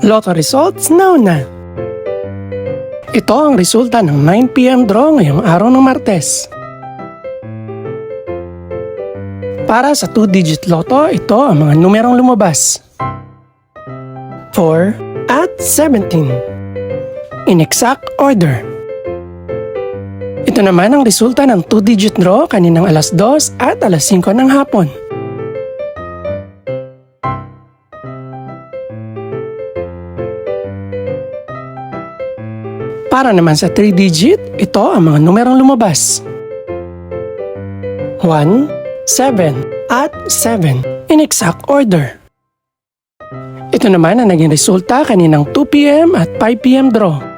Lotto results now na! Ito ang resulta ng 9 PM draw ngayong araw ng Martes. Para sa 2-digit lotto, ito ang mga numerong lumabas. 4 at 17. In exact order. Ito naman ang resulta ng 2-digit draw kaninang alas 2 at alas 5 ng hapon. Para naman sa 3-digit, ito ang mga numerong lumabas. 1, 7 at 7 in exact order. Ito naman ang naging resulta kaninang 2 PM at 5 PM draw.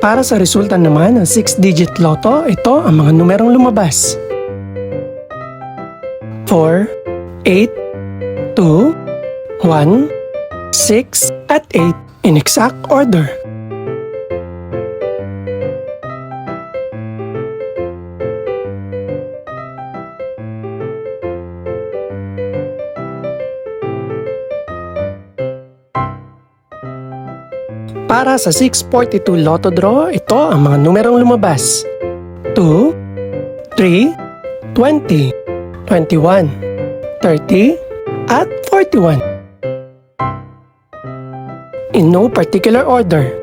Para sa resulta naman ng 6-digit lotto, ito ang mga numerong lumabas. 4, 8, 2, 1, 6 at 8 in exact order. Para sa 642 Lotto Draw, ito ang mga numerong lumabas. 2, 3, 20, 21, 30, at 41. In no particular order.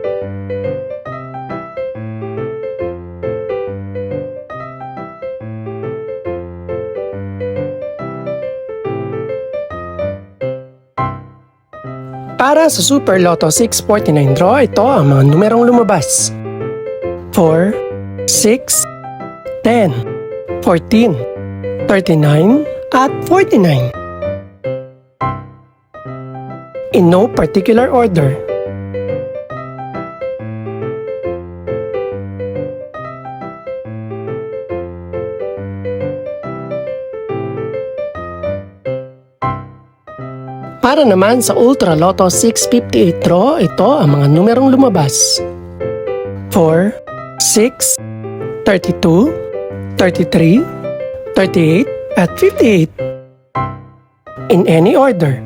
Para sa Super Lotto 649 draw, ito ang mga numerong lumabas. 4, 6, 10, 14, 39, at 49. In no particular order. Para naman sa Ultra Lotto 658 draw, ito ang mga numerong lumabas. 4, 6, 32, 33, 38, at 58. In any order.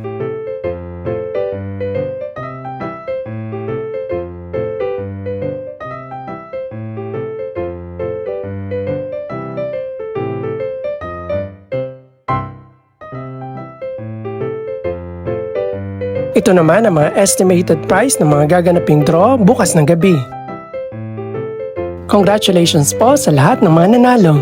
Ito naman ang mga estimated price ng mga gaganaping draw bukas ng gabi. Congratulations po sa lahat ng mga nanalo.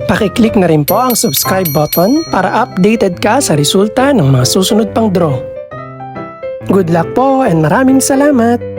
Pakiclick na rin po ang subscribe button para updated ka sa resulta ng mga susunod pang draw. Good luck po and maraming salamat!